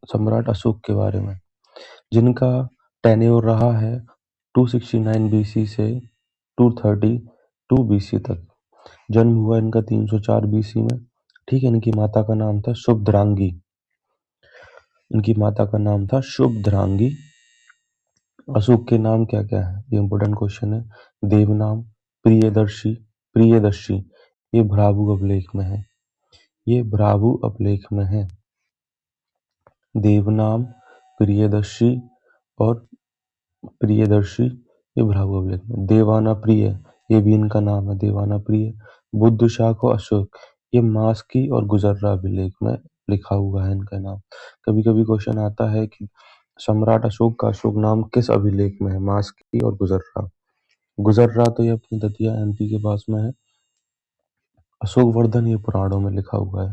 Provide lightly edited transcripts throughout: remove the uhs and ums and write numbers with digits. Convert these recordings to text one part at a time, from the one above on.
सम्राट अशोक के बारे में, जिनका टेन्योर रहा है 269 बीसी से 232 बीसी तक। जन्म हुआ इनका 304 बीसी में। ठीक है, इनकी माता का नाम था शुभद्रांगी। इनकी माता का नाम था शुभद्रांगी। अशोक के नाम क्या क्या है, ये इंपॉर्टेंट क्वेश्चन है। देवनाम, प्रियदर्शी, प्रियदर्शी, ये भ्राभु अभिलेख में है। ये भ्राभु अभिलेख में है। देवनाम, प्रियदर्शी और प्रियदर्शी, ये भ्राभु अभिलेख में। देवाना प्रिय, ये भी इनका नाम है, देवाना प्रिय। बुद्ध शाख और अशोक, ये मास्की और गुजर्रा अभिलेख में लिखा हुआ है इनका नाम। कभी कभी क्वेश्चन आता है कि सम्राट अशोक का अशोक नाम किस अभिलेख में है, मास्की और गुजर्रा। गुजर्रा तो ये अपनी दतिया एमपी के पास में है। अशोक वर्धन ये पुराणों में लिखा हुआ है।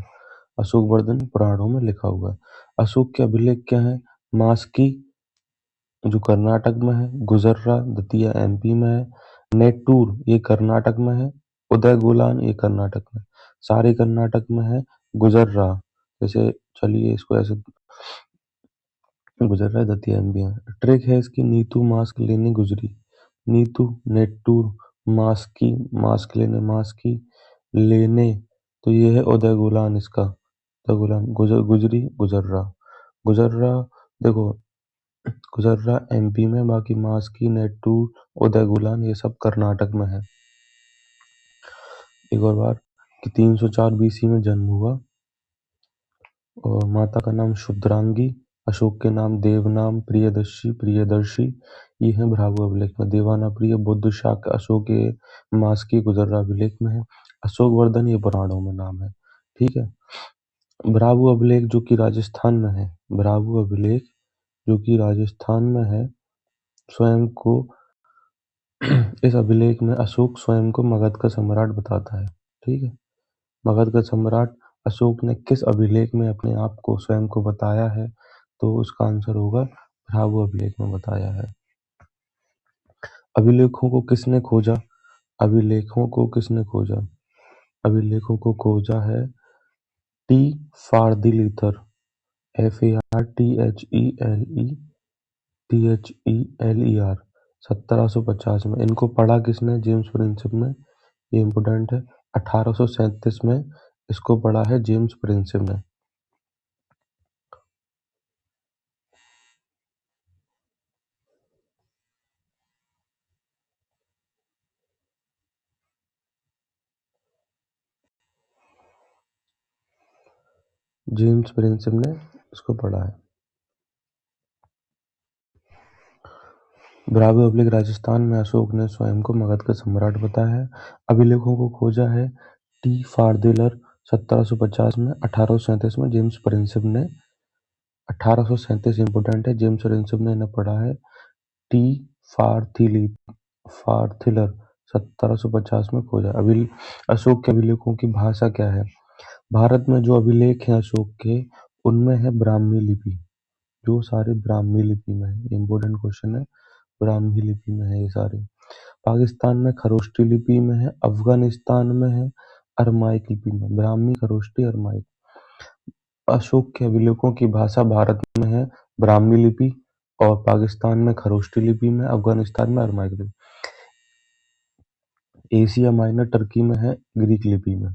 अशोक वर्धन पुराणों में लिखा हुआ है। अशोक के अभिलेख क्या है, मास्की जो कर्नाटक में है, गुजर्रा दतिया एमपी में है, नेटूर ये कर्नाटक में है, उदयगुलान ये कर्नाटक में, सारे कर्नाटक में है। गुजर्रा जैसे, चलिए इसको ऐसे, गुजर्रा दतिया एमपी में। ट्रिक है इसकी, नीतू मास्क लेने गुजरी, नीतू नेटूर, मास्की मास्क लेने मास्की, लेने तो ये है उदयगुलान, इसका उदयगुलान, गुजरी गुजर्रा। गुजर्रा देखो, गुजर्रा एमपी में, बाकी मास्की, नेटूर, उदयगुलान ये सब कर्नाटक में है। एक और बार कि 304 बीसी में जन्म हुआ और माता का नाम शुभद्रांगी, अशोक के नाम देवनाम, प्रियदर्शी, प्रियदर्शी, ये है भ्राभु अभिलेख में। देवाना प्रिय, बुद्ध शाक, अशोक ये मास्की, गुजर्रा अभिलेख में है। अशोक वर्धन ये पुराणों में नाम है। ठीक है। भ्राभु अभिलेख जो कि राजस्थान में है, भ्राभु अभिलेख जो कि राजस्थान में है, स्वयं को इस अभिलेख में अशोक स्वयं को मगध का सम्राट बताता है। ठीक है, मगध का सम्राट अशोक ने किस अभिलेख में अपने आप को स्वयं को बताया है, तो उसका आंसर होगा भ्राभु अभिलेख में बताया है। अभिलेखों को किसने खोजा, अभिलेखों को किसने खोजा, अभिलेखों को खोजा है टी फार्दिलीथर, FARTHELETHER 1750 में। इनको पढ़ा किसने, जेम्स प्रिंसेप ने, ये इम्पोर्टेंट है। 1837 में इसको पढ़ा है जेम्स प्रिंसेप ने। जेम्स प्रिंसेप ने इसको पढ़ा है। भ्राभु अभिलेख राजस्थान में अशोक ने स्वयं को मगध का सम्राट बताया है। अभिलेखों को खोजा है टी फार्दिलर 1750 में। 1837 में जेम्स प्रिंसेप ने, 1837 इंपोर्टेंट है, जेम्स प्रिंसेप ने इन्हें पढ़ा है। टी फार्थिलर 1750 में खोजा। अशोक के अभिलेखों की भाषा क्या है, भारत में जो अभिलेख हैं अशोक के, उनमें है ब्राह्मी लिपि, जो सारे ब्राह्मी लिपि में है। इंपोर्टेंट क्वेश्चन है, ब्राह्मी लिपि में है ये सारे। पाकिस्तान में खरोष्टी लिपि में है, अफगानिस्तान में है अरमाइक लिपि में। ब्राह्मी, खरोष्टी, अरमाइक। अशोक के अभिलेखों की भाषा भारत में है ब्राह्मी लिपि, और पाकिस्तान में खरोष्टी लिपि में, अफगानिस्तान में अरमाइक लिपि। एशिया माइनर टर्की में है ग्रीक लिपि में।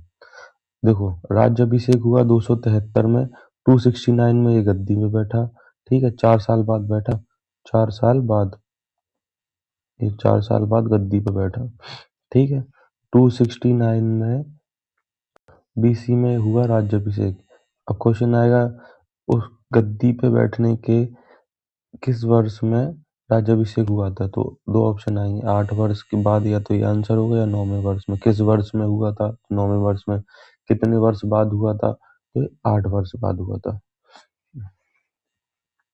देखो, राज्याभिषेक हुआ 273 में, 269 में ये गद्दी में बैठा। ठीक है, 4 साल बाद बैठा, 4 साल बाद, ये 4 साल बाद गद्दी पे बैठा। ठीक है, 269 में बीसी में हुआ राज्याभिषेक। अब क्वेश्चन आएगा उस गद्दी पे बैठने के किस वर्ष में राज्याभिषेक हुआ था, तो 2 ऑप्शन आएंगे, 8 वर्ष के बाद, या तो ये आंसर होगा, या 9वें वर्ष में। किस वर्ष में हुआ था, 9वें वर्ष में। कितने वर्ष बाद हुआ था, तो ये 8 वर्ष बाद हुआ था।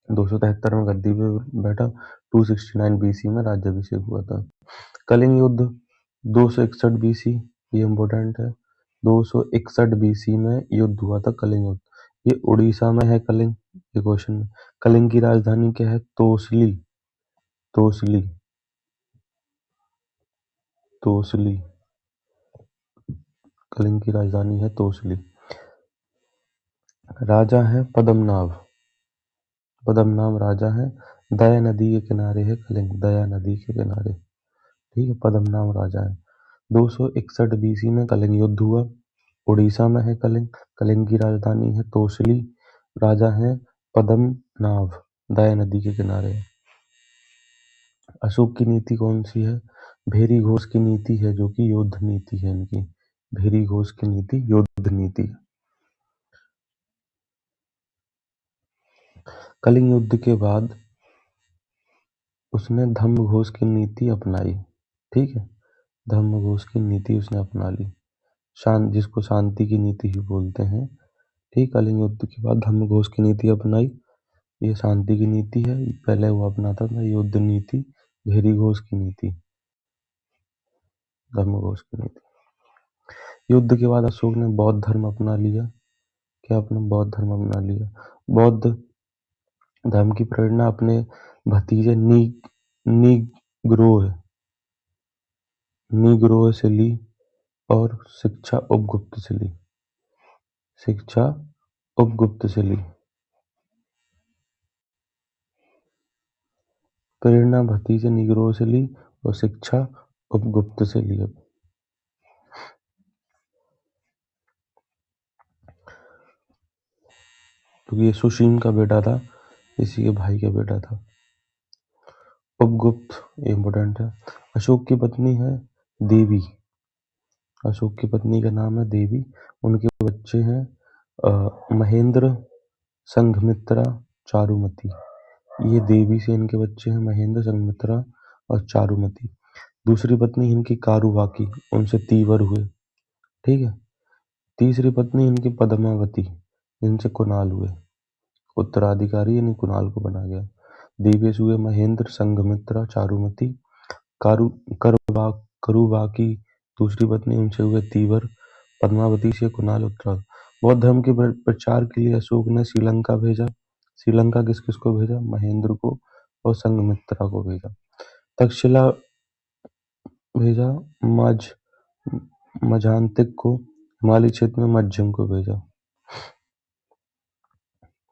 273 में गद्दी पे बैठा, 269 बीसी में राज्याभिषेक हुआ था। कलिंग युद्ध 261 बीसी, ये इम्पोर्टेंट है। 261 बीसी में युद्ध हुआ था कलिंग युद्ध। ये उड़ीसा में है कलिंग, ये क्वेश्चन में। कलिंग की राजधानी क्या है, तोसली, तोसली, तोसली, कलिंग की राजधानी है तोसली। राजा है पद्मनाभ, पद्मनाभ राजा हैं। दया नदी के किनारे है कलिंग, दया नदी के किनारे, ठीक है, पद्मनाभ राजा है। 261 बीसी में कलिंग युद्ध हुआ। उड़ीसा में है कलिंग। कलिंग की राजधानी है तोसली। राजा है पद्मनाभ, दया नदी के किनारे। अशोक की नीति कौन सी है? भेरी घोष की नीति है, जो कि युद्ध नीति है इनकी। भेरी घोष की नीति युद्ध नीति। कलिंग युद्ध के बाद उसने धम्म घोष की नीति अपनाई, ठीक है, धम्म घोष की नीति उसने अपना ली, जिसको शांति की नीति भी बोलते हैं, ठीक। कलिंग युद्ध के बाद धम्म घोष की नीति अपनाई, ये शांति की नीति है। पहले वो अपनाता था युद्ध नीति, भेरी घोष की नीति, धम्म घोष की नीति। युद्ध के बाद अशोक ने बौद्ध धर्म अपना लिया। क्या अपना बौद्ध धर्म अपना लिया? बौद्ध धर्म की प्रेरणा अपने भतीजे नीग्रोह से ली और शिक्षा उपगुप्त से ली। शिक्षा उपगुप्त से ली। प्रेरणा भतीजे नीग्रोह से ली और शिक्षा उपगुप्त से ली। क्योंकि ये सुशीम का बेटा था, इसी के भाई का बेटा था। उपगुप्त इम्पोर्टेंट है। अशोक की पत्नी है देवी। अशोक की पत्नी का नाम है देवी। उनके बच्चे हैं महेंद्र, संघमित्रा, चारुमती। ये देवी से इनके बच्चे हैं महेंद्र, संघमित्रा और चारुमती। दूसरी पत्नी इनकी कारुबाकी, उनसे तीवर हुए, ठीक है। तीसरी पत्नी इनकी पद्मावती, इनसे कुणाल हुए। उत्तराधिकारी यानी कुणाल को बना गया। देवी से हुए महेंद्र, संघमित्रा, चारुमती। करुबाकी दूसरी पत्नी, उनसे हुए तीवर। पद्मावती से कुणाल उत्तरा। बौद्ध धर्म के प्रचार के लिए अशोक ने श्रीलंका भेजा। श्रीलंका किस किस को भेजा? महेंद्र को और संघमित्रा को भेजा। तक्षशिला भेजा। मजांतिक को, हिमालय क्षेत्र में मज्जम को भेजा,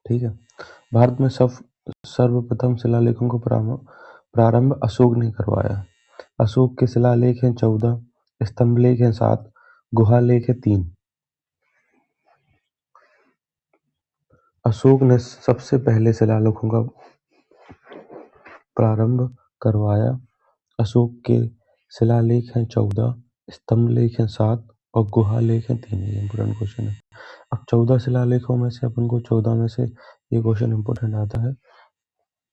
ठीक है। भारत में सर्वप्रथम शिलालेखों को प्रारंभ अशोक ने करवाया। अशोक के शिलालेख हैं 14, स्तंभलेख हैं 7, गुहालेख है 3। अशोक ने सबसे पहले शिलालेखों का प्रारंभ करवाया। अशोक के शिलालेख हैं 14, स्तंभलेख हैं 7 और गुहालेख हैं 3। ये इंपोर्टेंट क्वेश्चन है। अब 14 शिलालेखों में से अपन को 14 में से ये क्वेश्चन इंपोर्टेंट आता है।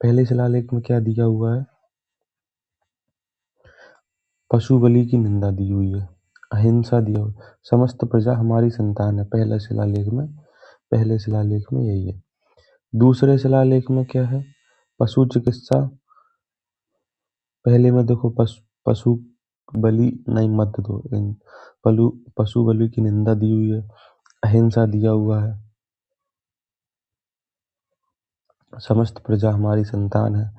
पहले शिलालेख में क्या दिया हुआ है? पशु बलि की निंदा दी हुई है, अहिंसा दिया हुआ, समस्त प्रजा हमारी संतान है। पहले शिलालेख में यही है। दूसरे शिलालेख में क्या है? पशु चिकित्सा। पहले में देखो पशु बलि नहीं, मत दो, पशु बलि की निंदा दी हुई है, अहिंसा दिया हुआ है, समस्त प्रजा हमारी संतान है।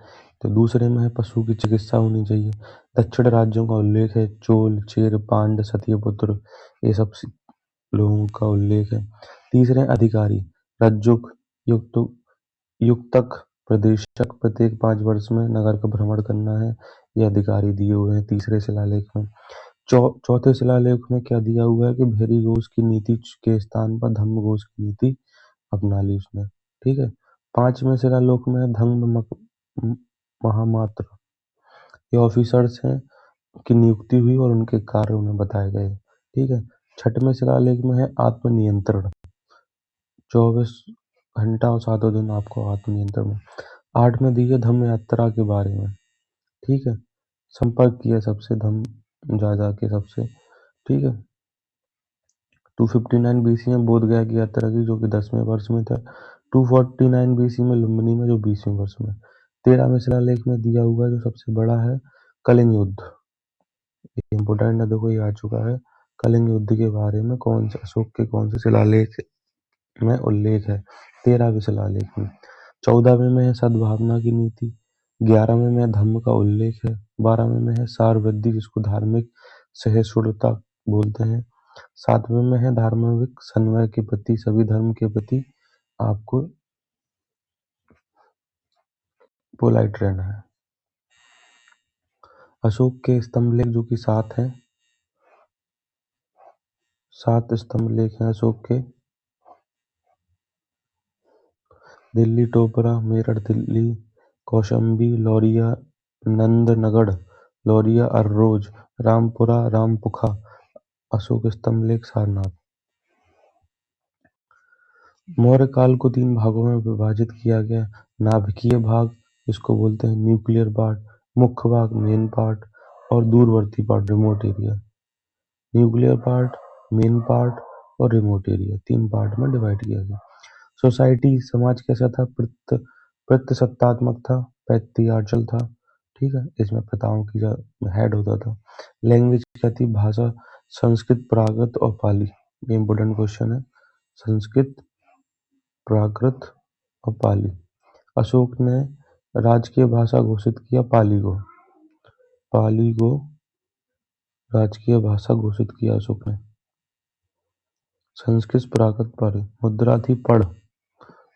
तो दूसरे में है पशु की चिकित्सा होनी चाहिए। दक्षिण राज्यों का उल्लेख है, चोल, चेर, पांड्य, सत्यपुत्र, ये सब लोगों का उल्लेख है। तीसरे अधिकारी, रज्जुक, युक्तक, प्रदेशक, प्रत्येक 5 वर्ष में नगर का भ्रमण करना है, ये अधिकारी दिए हुए हैं तीसरे शिलालेख में। चौथे शिलालेख में क्या दिया हुआ है कि भेरी घोष की नीति के स्थान पर धम्म घोष की नीति अपना ली उसने, ठीक है। 5वें शिलालेख में धम्म महामात्र, ये ऑफिसर्स हैं की नियुक्ति हुई और उनके कार्य उन्हें बताए गए, ठीक है। 6वें शिलालेख में है आत्मनियंत्रण, 24 घंटा और 7 दिन आपको आत्मनियंत्रण में। 8 में दी है धम्म यात्रा के बारे में, ठीक है, संपर्क किया सबसे धम्म जा के सबसे, ठीक है। 259 बीसी में बोध गया की यात्रा की, जो कि 10वें वर्ष में था। 249 बीसी में लुम्बिनी में, जो 20वें वर्ष में। 13वें शिलालेख में दिया हुआ जो सबसे बड़ा है कलिंग युद्ध, इम्पोर्टेंट है, देखो ये आ चुका है। कलिंग युद्ध के बारे में कौन से अशोक के कौन से शिलालेख में उल्लेख है? 13वें शिलालेख में। 14वें में है सद्भावना की नीति। 11वें में धम्म का उल्लेख है। 12वें में है सारवृद्धि, जिसको धार्मिक सहिष्णुता बोलते हैं। 7वें में है धार्मिक समन्वय के प्रति, सभी धर्म के प्रति आपको पोलाइट रहना है। अशोक के स्तंभ लेख जो कि 7 हैं, 7 स्तंभ लेख हैं अशोक के। दिल्ली टोपरा, मेरठ दिल्ली, कौशाम्बी, लौरिया, नंदनगढ़, लौरिया अररोज, रामपुरा, रामपुखा। अशोक स्तंभ लेख सारनाथ। मौर्य काल को 3 भागों में विभाजित किया गया। नाभिकीय भाग, इसको बोलते हैं न्यूक्लियर पार्ट, मुख्य भाग मेन पार्ट, और दूरवर्ती part remote area. Nuclear part, main part और रिमोट एरिया, 3 पार्ट में डिवाइड किया गया। सोसाइटी समाज कैसा था? प्रत्यसत्तात्मक था, पैट्रियार्चल था। ठीक है, इसमें प्रथाओं की हेड होता था। लैंग्वेज क्या थी? भाषा संस्कृत, प्राकृत और पाली। ये इंपॉर्टेंट क्वेश्चन है। संस्कृत, प्राकृत और पाली। अशोक ने राजकीय भाषा घोषित किया पाली को। पाली को राजकीय भाषा घोषित किया अशोक ने। संस्कृत, प्राकृत, पाली। मुद्रा थी पढ़।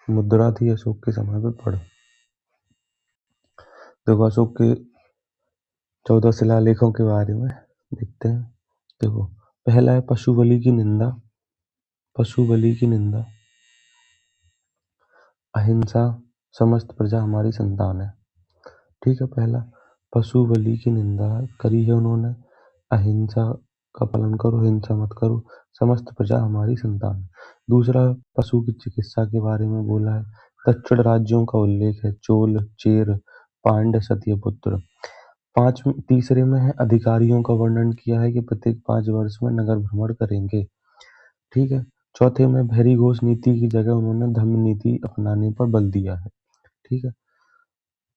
मुद्रा थी अशोक के समय पे पढ़। देखो अशोक के 14 शिलालेखों के बारे में देखते हैं। देखो, पहला है पशु बलि की निंदा। पशु बलि की निंदा। अहिंसा, समस्त प्रजा हमारी संतान है। ठीक है, पहला पशु बलि की निंदा करी है उन्होंने। अहिंसा का पालन करो, हिंसा मत करो, समस्त प्रजा हमारी संतान है। दूसरा, पशु की चिकित्सा के बारे में बोला है। दक्षिण राज्यों का उल्लेख है, चोल, चेर, पांड्य, सत्यपुत्र। तीसरे में है अधिकारियों का वर्णन किया है कि प्रत्येक 5 वर्ष में नगर भ्रमण करेंगे। ठीक है। चौथे में भैरी घोष नीति की जगह उन्होंने धम्म नीति अपनाने पर बल दिया है। ठीक है।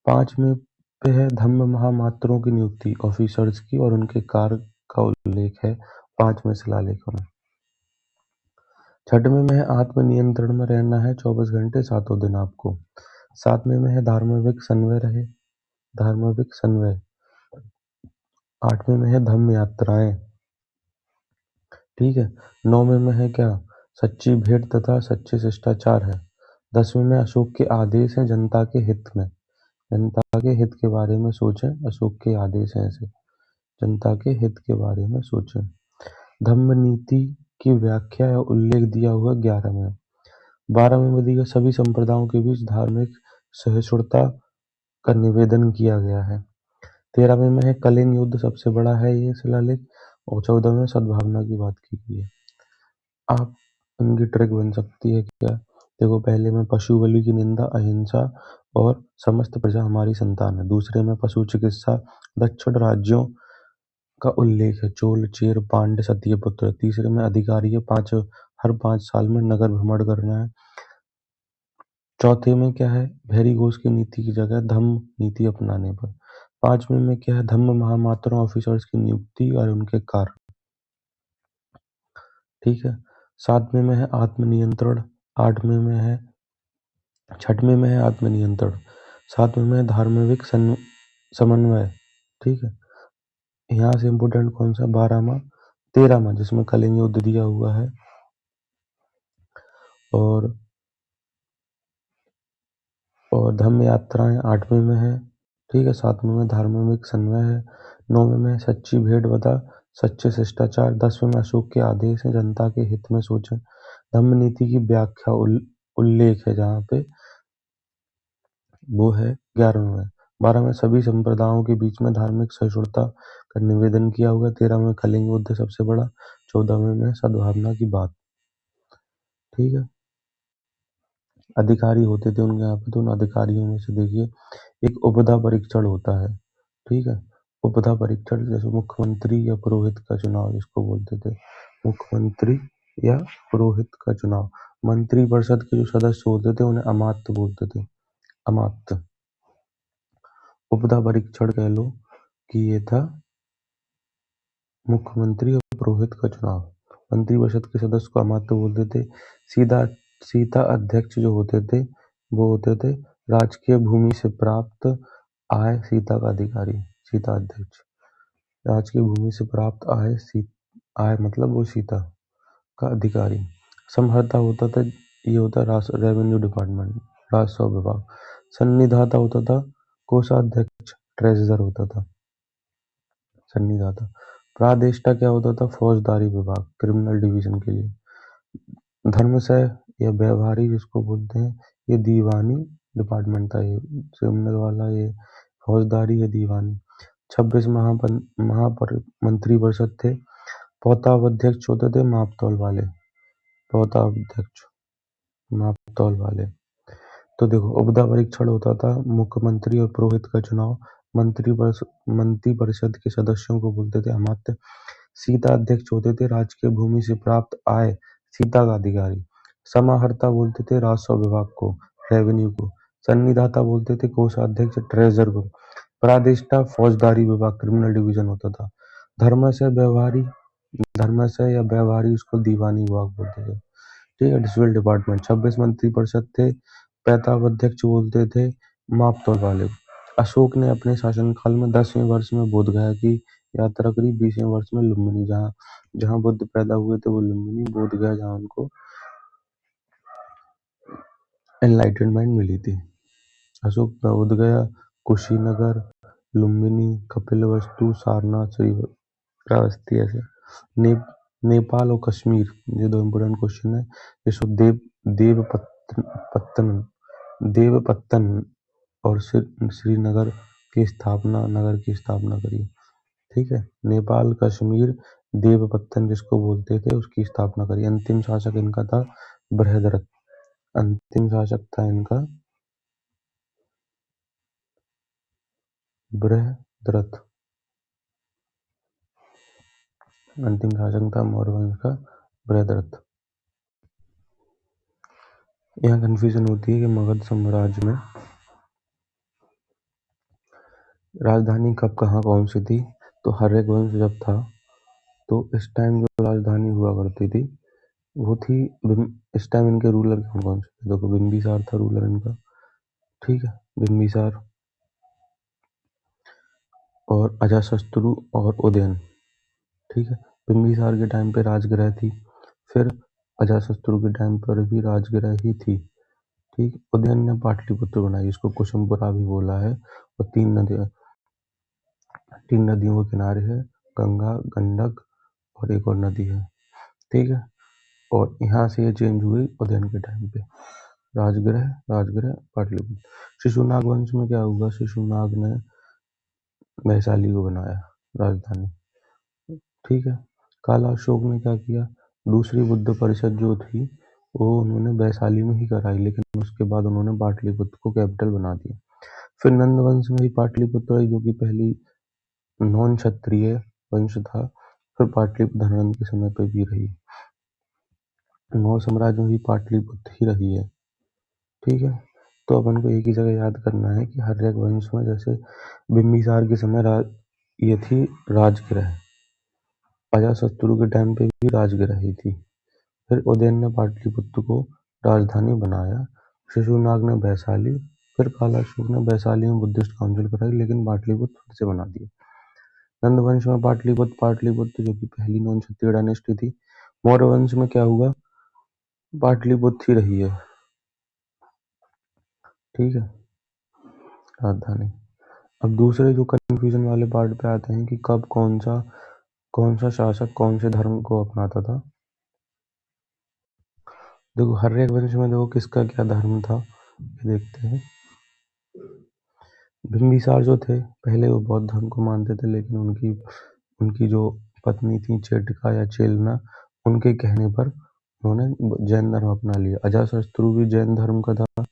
5वें पे है धम्म महामात्रों की नियुक्ति, ऑफिसर्स की, और उनके कार्य का उल्लेख है 5वें शिलालेख में। 6वें में है आत्मनियंत्रण में रहना है 24 घंटे 7 दिन आपको। 7वें में है धार्मिक संवय रहे, धार्मिक संवय। 8वें में है धम्म यात्राएं। ठीक है। 9वें में है क्या? सच्ची भेंट तथा सच्चे शिष्टाचार है। 10वें में अशोक के आदेश हैं जनता के हित में। जनता के हित के बारे में सोचें, अशोक के आदेश हैं ऐसे। जनता के हित के बारे में सोचें। धम्म नीति की व्याख्या या उल्लेख दिया हुआ 11वें। 12वें में दिया सभी संप्रदायों के बीच धार्मिक सहिष्णुता का निवेदन किया गया है। 13वें में है कलिंग युद्ध, सबसे बड़ा है ये शिलालेख। और 14वें में सद्भावना की बात की गई है। आप इनकी ट्रिक बन सकती है क्या? देखो, पहले में पशु बलि की निंदा, अहिंसा और समस्त प्रजा हमारी संतान है। दूसरे में पशु चिकित्सा, दक्षिण राज्यों का उल्लेख है, चोल, चेर, पांड्य, सत्यपुत्र। तीसरे में अधिकारी है, हर 5 साल में नगर भ्रमण करना है। चौथे में क्या है? भैरी घोष की नीति की जगह धम्म नीति अपनाने पर। 5वें में क्या है? धम्म महामात्रों ऑफिसर्स की नियुक्ति और उनके कार्य। ठीक है। 7वें में है आत्मनियंत्रण। 8वें में है 6वें में है आत्मनियंत्रण। 7वें में है धार्मिक समन्वय। ठीक है। यहाँ से इम्पोर्टेंट कौन सा? 12वां, 13वां, जिसमें कलिंग युद्ध दिया हुआ है, और धम्म यात्राएं 8वें में है। ठीक है। 7वें में धार्मिक संवय है। 9वें में सच्ची भेंट बता, सच्चे शिष्टाचार। 10वें में अशोक के आदेश है, जनता के हित में सोचें। धम्म नीति की व्याख्या उल्लेख है जहाँ पे, वो है 11वें में। 12वें में सभी संप्रदायों के बीच में धार्मिक सहिष्णुता का निवेदन किया हुआ है। 13वें में कलिंग युद्ध सबसे बड़ा। 14वें में सद्भावना की बात। ठीक है। अधिकारी होते थे उनके यहाँ पे, तो उन अधिकारियों में से देखिए, एक उपधा परीक्षण होता है। ठीक है। उपधा परीक्षण जैसे मुख्यमंत्री या पुरोहित का चुनाव जिसको बोलते थे, मुख्यमंत्री या पुरोहित का चुनाव। मंत्री परिषद के जो सदस्य होते थे उन्हें अमात्य बोलते थे, अमात्य। उपधा परीक्षण कह लो कि ये था मुख्यमंत्री और पुरोहित का चुनाव। मंत्री परिषद के सदस्य को अमात्य बोलते थे। सीता अध्यक्ष जो होते थे वो होते थे राजकीय भूमि से प्राप्त आय सीता का अधिकारी। सीता अध्यक्ष, राजकीय भूमि से प्राप्त आय मतलब वो सीता का अधिकारी। संहर्ता होता था, ये होता रेवेन्यू डिपार्टमेंट, राजस्व विभाग। सन्निधाता होता था कोषाध्यक्ष ट्रेजरर होता था, सन्निधाता। प्रादेष्टा क्या होता था? फौजदारी विभाग, क्रिमिनल डिवीजन के लिए। धर्मसह या व्यवहारी जिसको बोलते हैं, ये दीवानी डिपार्टमेंट था, ये क्रिमिनल वाला, ये फौजदारी या दीवानी। 26 मंत्री परिषद थे। पौतावध्यक्ष होते थे मापतौल वाले, पौतावध्यक्ष मापतौल वाले। तो देखो, उपदा परीक्षण होता था, मुख्यमंत्री और पुरोहित का चुनाव। मंत्री परिषद के सदस्यों को बोलते थे अमात्य। सीता अध्यक्ष होते थे राजकीय भूमि से प्राप्त आय सीता का अधिकारी। समाहर्ता बोलते थे राजस्व विभाग को, रेवेन्यू को। सन्निधाता बोलते थे कोषाध्यक्ष, ट्रेजर को। प्रादेष्टा फौजदारी विभाग, क्रिमिनल डिवीजन होता था। धर्मसह या व्यवहारी उसको दीवानी विभाग बोलते थे। ठीक है, डिस्ट्रिक्ट डिपार्टमेंट। 26 मंत्री परिषद थे। पैतावध्यक्ष बोलते थे मापतौल वाले। अशोक ने अपने शासनकाल में 10वें वर्ष में बोधगया की यात्रा करी, 20वें वर्ष में लुम्बिनी, जहाँ बुद्ध पैदा हुए थे वो लुम्बिनी, बोधगया जहाँ उनको एनलाइटनमेंट मिली थी। अशोक बोधगया, कुशीनगर, लुम्बिनी, कपिलवस्तु, सारनाथ, श्रावस्ती, ऐसे। नेपाल और कश्मीर, ये दो इम्पोर्टेंट क्वेश्चन है। इसको देवपत्तन और श्रीनगर की स्थापना करी। ठीक है, नेपाल, कश्मीर, देवपत्तन जिसको बोलते थे, उसकी स्थापना करी। अंतिम शासक इनका था बृहद्रथ। अंतिम शासक था इनका बृहद्रथ। अंतिम शासक था मौर्य वंश का बृहद्रथ। यहाँ कंफ्यूजन होती है कि मगध साम्राज्य में राजधानी कब कहाँ कौन सी थी। तो हर्यक वंश जब था तो इस टाइम जो राजधानी हुआ करती थी वो थी, इस टाइम इनके रूलर कौन से थे? देखो, बिंबिसार था रूलर इनका। ठीक है, बिंबिसार और अजातशत्रु और उदयन। ठीक है, बिंबिसार के टाइम पे राजगृह थी, फिर अजातशत्रु के टाइम पर भी राजगृह ही थी। ठीक, उदयन ने पाटलिपुत्र बनाई, इसको कुसुमपुरा भी बोला है। और तीन नदियों के किनारे है, गंगा, गंडक और एक और नदी है। ठीक है, और यहाँ से ये चेंज हुई उदयन के टाइम पे, राजगृह पाटलिपुत्र। शिशुनाग वंश में क्या हुआ? शिशुनाग ने वैशाली को बनाया राजधानी। ठीक है, काला अशोक ने क्या किया? दूसरी बुद्ध परिषद जो थी वो उन्होंने वैशाली में ही कराई, लेकिन उसके बाद उन्होंने पाटलिपुत्र को कैपिटल बना दिया। फिर नंद वंश में ही पाटलिपुत्र आई, जो कि पहली नॉन क्षत्रिय वंश था। फिर पाटलिपुत्र धननंद के समय पे भी रही। मौर्य साम्राज्य में भी पाटलिपुत्र ही रही है। ठीक है, तो अपन को एक ही जगह याद करना है कि हर्यक वंश में जैसे बिंबिसार के समय ये थी राजगृह, अजातशत्रु के टाइम पे भी राजगृह ही थी। फिर उदयन ने पाटलिपुत्र को राजधानी बनाया, शिशुनाग ने वैशाली, फिर कालाशोक ने वैशाली में बुद्धिस्ट काउंसिल कराई, लेकिन पाटलिपुत्र फिर से बना दिया। नंदवंश में पाटलिपुत्र जो कि पहली नॉन क्षत्रिय डायनेस्टी थी। मौर्य वंश में क्या हुआ? पाटलिपुत्र ही रही है। ठीक है, राजधानी। अब दूसरे जो कंफ्यूजन वाले पार्ट पे आते हैं कि कब कौन सा शासक कौन से धर्म को अपनाता था। देखो, हर्यक वंश में देखो किसका क्या धर्म था, ये देखते हैं। बिंबिसार जो थे पहले वो बौद्ध धर्म को मानते थे, लेकिन उनकी जो पत्नी थी चेटिका या चेलना, उनके कहने पर उन्होंने जैन धर्म अपना लिया। अजातशत्रु भी जैन धर्म का था,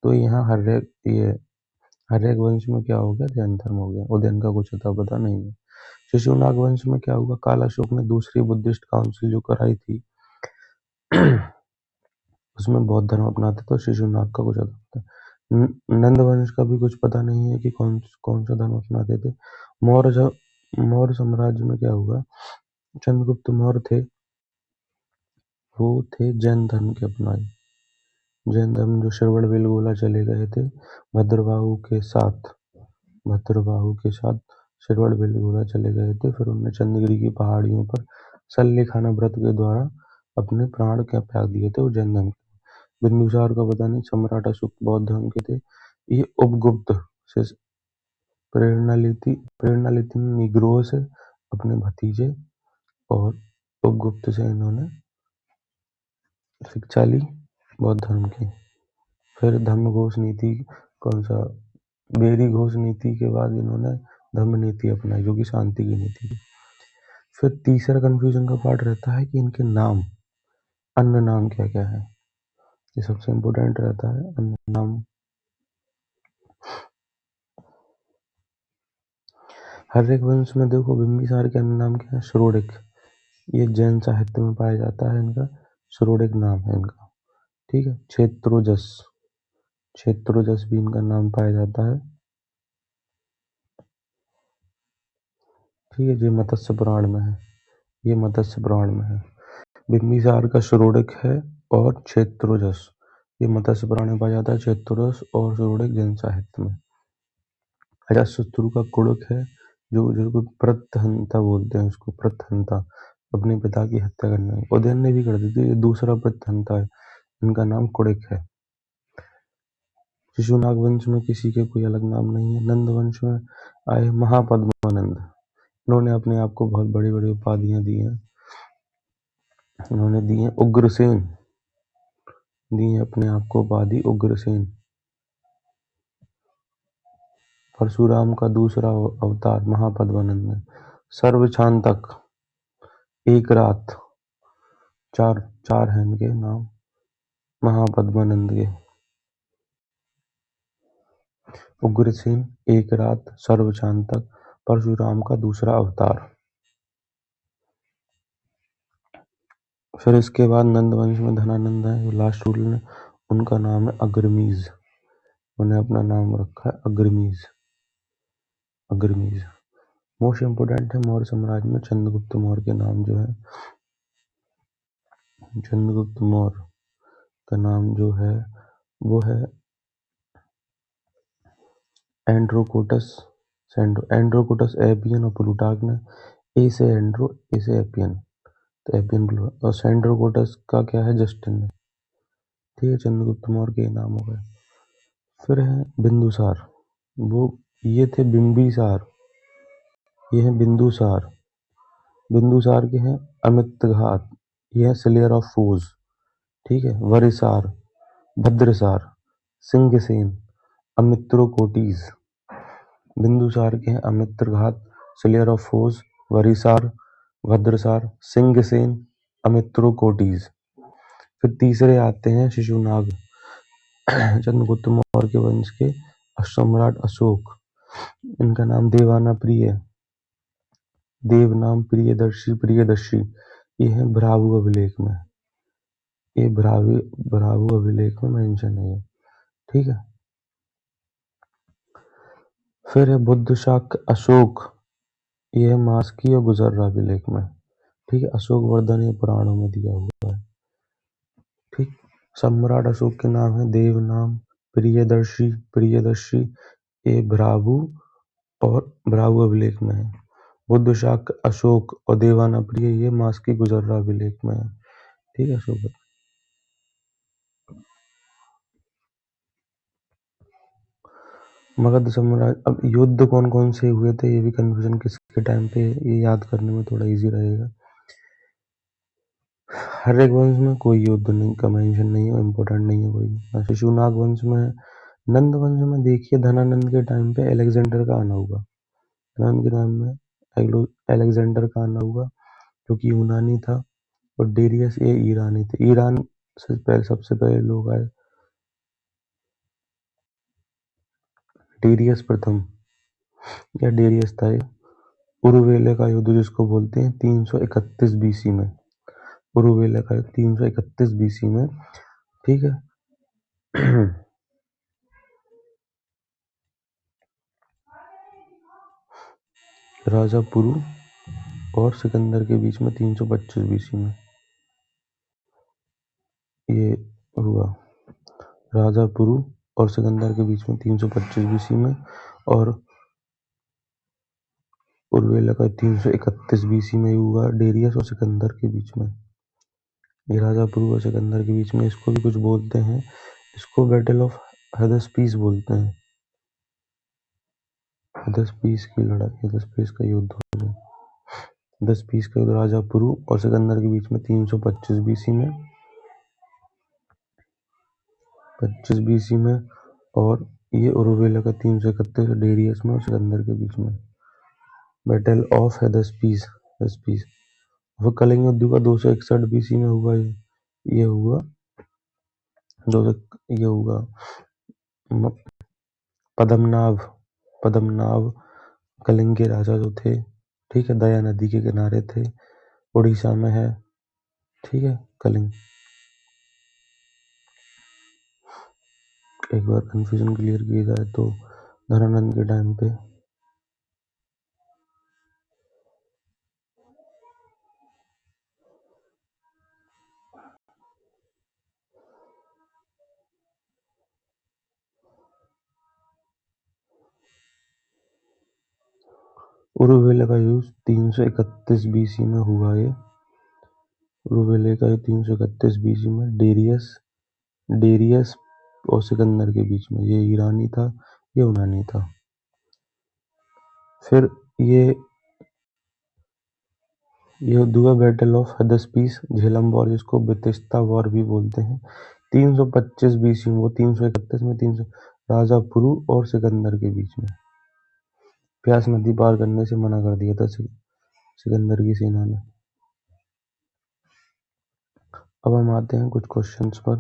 तो यहाँ हर्यक वंश में क्या हो गया? जैन धर्म हो गया। उदयन का कुछ अता पता नहीं है। शिशुनाग वंश में क्या हुआ? कालाशोक ने दूसरी बुद्धिस्ट काउंसिल जो कराई थी उसमें बौद्ध धर्म अपनाते थे। शिशुनाग का कुछ अता पता, नंद वंश का भी कुछ पता नहीं है कि कौन सा धर्म अपनाते थे। मौर्य साम्राज्य में क्या हुआ? चंद्रगुप्त मौर्य थे, वो थे जैन धर्म के अपनाए। जैन धर्म जो श्रवण बेलगोला चले गए थे भद्रबाहु के साथ श्रवण बेलगोला चले गए थे। फिर उन्होंने चंद्रगिरी की पहाड़ियों पर सल्लेखाना व्रत के द्वारा अपने प्राण क्या त्याग दिए थे, वो जैन धर्म। बिंदुसार का पता नहीं, सम्राट अशोक बौद्ध धर्म के थे। ये उपगुप्त से प्रेरणा लेती निग्रो से अपने भतीजे और उपगुप्त से इन्होंने शिक्षा ली बौद्ध धर्म की। फिर धम्म घोष नीति बेरी घोष नीति के बाद इन्होंने धम्म नीति अपनाई जो कि शांति की नीति थी। फिर तीसरा कंफ्यूजन का पार्ट रहता है कि इनके नाम, अन्य नाम क्या क्या है, ये सबसे इम्पोर्टेंट रहता है। अन्य नाम, हर एक वंश में देखो बिंबिसार के अन्य नाम क्या है, श्रोडिक, ये जैन साहित्य में पाया जाता है, इनका श्रोडिक नाम है इनका, ठीक है। क्षेत्रोजस भी इनका नाम पाया जाता है, ठीक है। ये मत्स्य पुराण में है, ये मत्स्य पुराण में है। बिंबिसार का श्रोडिक है और क्षेत्रोजस, ये मत्स्य पुराण में पाया जाता है। क्षेत्रोजस और श्रोडिक जैन साहित्य में। अजातशत्रु का कुड़क है, जो प्रत्यहंता बोलते हैं उसको, प्रत्यहंता, अपने पिता की हत्या करने, उदयन ने भी कर दी थी, ये दूसरा प्रत्यहंता है, इनका नाम कुड़क है। शिशुनाग वंश में किसी के कोई अलग नाम नहीं है। नंद वंश में आए महापद्मानंद, इन्होंने अपने आप को बहुत बड़ी बड़ी उपाधियां दी हैं। इन्होंने दी है उग्रसेन, दी है अपने आप को उपाधि उग्रसेन। परशुराम का दूसरा अवतार महापद्मानंद है। सर्वशांतक, एक रात, चार हैं इनके नाम महापद्मानंद के। उग्रसेन, एक रात, सर्वशांतक, परशुराम का दूसरा अवतार। फिर इसके बाद नंद वंश में धनानंद है, जो लास्ट रूलर है, उनका नाम है अग्रमीज, उन्हें अपना नाम रखा है अग्रमीज। मोस्ट इम्पोर्टेंट है मौर्य साम्राज्य में चंद्रगुप्त मौर्य के नाम जो है, चंद्रगुप्त मौर्य का नाम जो है वो है एंड्रोकोटस एपियन, और प्लूटार्क ने ए से एंड्रो, ए से एपियन, तो एपियन और सेंड्रोकोटस का क्या है, जस्टिन ने, ठीक है। चंद्रगुप्त मौर्य के नाम हो गए। फिर है बिंदुसार, वो ये थे बिंबिसार, ये है बिंदुसार। बिंदुसार के हैं अमित्रघात, ये है स्लेयर ऑफ फोर्स, ठीक है। वरिसार, भद्रसार, सिंहसेन, अमित्रोकोटिस। बिंदुसार के हैं Amitraghata, slayer of force, वरिसार, भद्रसार, Singhsen, अमित्रोकोटिस। फिर तीसरे आते हैं शिशुनाग, चंद्रगुप्त मौर्य के वंश के सम्राट अशोक, इनका नाम देवाना प्रिय, देव नाम प्रियदर्शी, ये है भ्रावु अभिलेख में, ये भ्रावु अभिलेख में मेंशन है ये, ठीक है। फिर है बुद्ध शाक्य अशोक, ये है मास्की और गुजर्रा अभिलेख में, ठीक है। अशोक वर्धन ये पुराणों में दिया हुआ है, ठीक। सम्राट अशोक के नाम है देव नाम प्रियदर्शी, ये भ्रावु और भ्रावु अभिलेख में है। बुद्ध शाक्य अशोक और देवाना प्रिय ये मास्की गुजर्रा अभिलेख में है, ठीक है। अशोक मगध साम्राज्य, अब युद्ध कौन कौन से हुए थे ये भी कंफ्यूजन किसके टाइम पे, ये याद करने में थोड़ा इजी रहेगा। हर एक वंश में कोई युद्ध नहीं का मेंशन नहीं है, इम्पोर्टेंट नहीं है कोई। शिशुनाग वंश में, नंद वंश में देखिए धनानंद के टाइम पे अलेक्जेंडर का आना हुआ, धनानंद के टाइम में अलेक्जेंडर का आना हुआ जो कि यूनानी था, और डेरियस ये ईरानी थे। ईरान से पहले सबसे पहले लोग आए, डेरियस प्रथम या डेरियस था ये। उरुवेले का युद्ध जिसको बोलते हैं 331 बीसी में, उरुवेला का 331 बीसी में, ठीक है। राजा पुरु और सिकंदर के बीच में 325 बीसी में ये हुआ, राजा पुरु और सिकंदर के बीच में 325 बीसी में, और उरुवेला का 331 बीसी में हुआ डेरियस और सिकंदर के बीच में। ये राजा पुरु और सिकंदर के बीच में, इसको भी कुछ बोलते हैं, इसको बैटल ऑफ हेदेस्पीस बोलते हैं, हदस्पीस की लड़ाई, हदस्पीस का युद्ध हो गया। हदस्पीस का युद्ध राजा पुरु और सिकंदर के बीच में 325 बीसी में, 25 बीसी में, और ये उरुवेला का 331 डेरियस में और सिकंदर के बीच में। Battle of Hydaspes, Hydaspes. वो कलिंग युद्ध का 261 बीसी में हुआ। ये हुआ ये हुआ पद्मनाभ, पद्मनाभ कलिंग के राजा जो थे, ठीक है, दया नदी के किनारे थे, उड़ीसा में है, ठीक है, कलिंग। एक बार कंफ्यूजन क्लियर किया जाए तो धनानंद के टाइम पे उरुवेला का युद्ध 331 बीसी में हुआ। ये उरुवेला का युद्ध 331 बीसी में डेरियस और सिकंदर के बीच में। ये ईरानी था, ये यूनानी था। फिर ये युद्ध हुआ बैटल ऑफ हदस्पीस, झेलम वॉर, जिसको बेतिस्ता वॉर भी बोलते हैं, 325 बीसी में। वो 331 में 300 राजा पुरु और सिकंदर के बीच में। प्यास नदी पार करने से मना कर दिया था सिकंदर की सेना ने। अब हम आते हैं कुछ क्वेश्चंस पर।